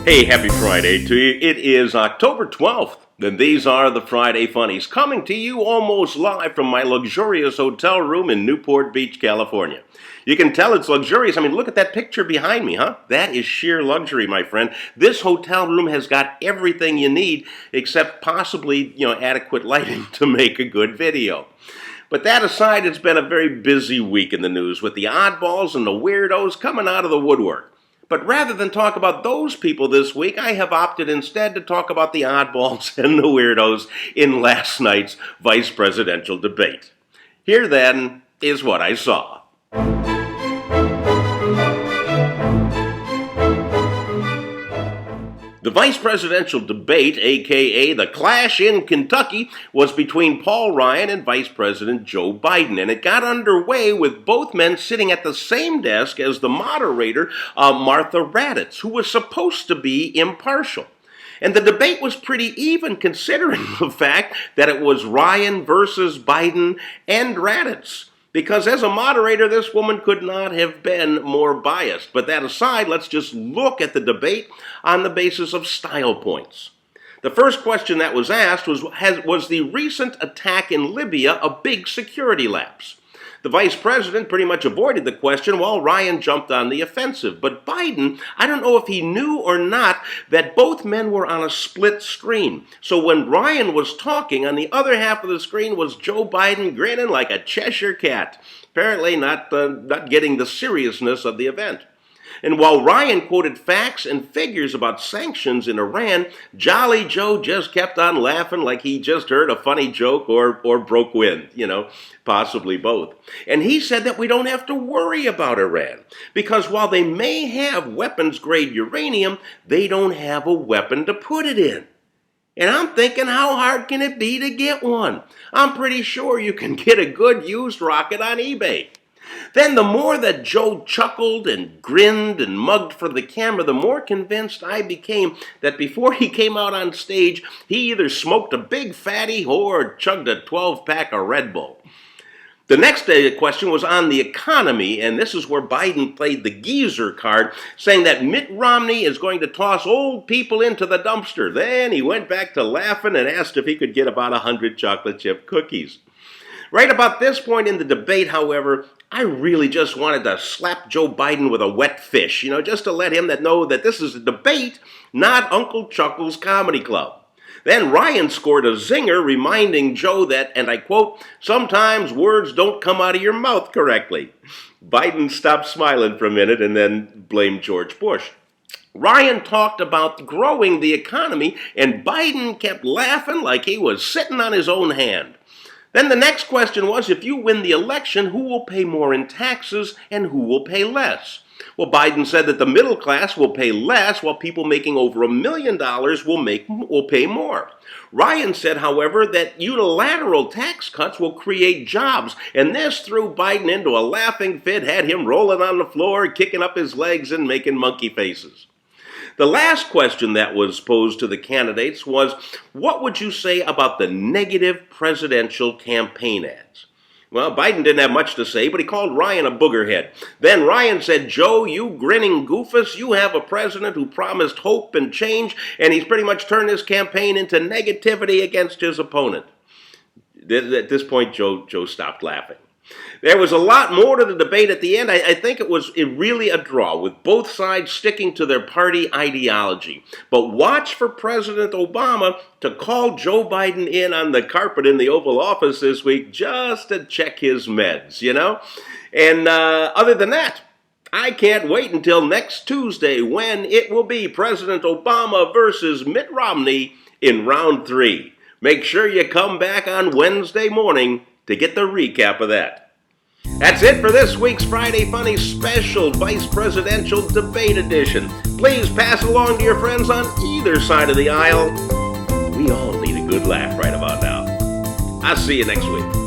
Hey, happy Friday to you. It is October 12th, and these are the Friday Funnies, coming to you almost live from my luxurious hotel room in Newport Beach, California. You can tell it's luxurious. I mean, look at that picture behind me, huh? That is sheer luxury, my friend. This hotel room has got everything you need, except possibly, adequate lighting to make a good video. But that aside, it's been a very busy week in the news, with the oddballs and the weirdos coming out of the woodwork. But rather than talk about those people this week, I have opted instead to talk about the oddballs and the weirdos in last night's vice presidential debate. Here, then, is what I saw. The vice presidential debate, aka the clash in Kentucky, was between Paul Ryan and Vice President Joe Biden, and it got underway with both men sitting at the same desk as the moderator, Martha Raddatz, who was supposed to be impartial. And the debate was pretty even, considering the fact that it was Ryan versus Biden and Raddatz. Because as a moderator, this woman could not have been more biased. But that aside, let's just look at the debate on the basis of style points. The first question that was asked was the recent attack in Libya a big security lapse? The vice president pretty much avoided the question while Ryan jumped on the offensive. But Biden, I don't know if he knew or not that both men were on a split screen. So when Ryan was talking, on the other half of the screen was Joe Biden grinning like a Cheshire cat, apparently not getting the seriousness of the event. And while Ryan quoted facts and figures about sanctions in Iran, Jolly Joe just kept on laughing like he just heard a funny joke or broke wind, possibly both. And he said that we don't have to worry about Iran, because while they may have weapons-grade uranium, they don't have a weapon to put it in. And I'm thinking, how hard can it be to get one? I'm pretty sure you can get a good used rocket on eBay. Then the more that Joe chuckled and grinned and mugged for the camera, the more convinced I became that before he came out on stage, he either smoked a big fatty or chugged a 12-pack of Red Bull. The next question was on the economy, and this is where Biden played the geezer card, saying that Mitt Romney is going to toss old people into the dumpster. Then he went back to laughing and asked if he could get about 100 chocolate chip cookies. Right about this point in the debate, however, I really just wanted to slap Joe Biden with a wet fish, just to let him know that this is a debate, not Uncle Chuckle's Comedy Club. Then Ryan scored a zinger reminding Joe that, and I quote, "sometimes words don't come out of your mouth correctly." Biden stopped smiling for a minute and then blamed George Bush. Ryan talked about growing the economy, and Biden kept laughing like he was sitting on his own hand. Then the next question was, if you win the election, who will pay more in taxes and who will pay less? Well, Biden said that the middle class will pay less, while people making over $1 million will pay more. Ryan said, however, that unilateral tax cuts will create jobs, and this threw Biden into a laughing fit, had him rolling on the floor, kicking up his legs, and making monkey faces. The last question that was posed to the candidates was, what would you say about the negative presidential campaign ads? Well, Biden didn't have much to say, but he called Ryan a boogerhead. Then Ryan said, "Joe, you grinning goofus, you have a president who promised hope and change, and he's pretty much turned his campaign into negativity against his opponent." At this point, Joe stopped laughing. There was a lot more to the debate at the end. I think it was really a draw, with both sides sticking to their party ideology. But watch for President Obama to call Joe Biden in on the carpet in the Oval Office this week just to check his meds, And other than that, I can't wait until next Tuesday, when it will be President Obama versus Mitt Romney in round 3. Make sure you come back on Wednesday morning to get the recap of that. That's it for this week's Friday Funny special Vice Presidential Debate Edition. Please pass along to your friends on either side of the aisle. We all need a good laugh right about now. I'll see you next week.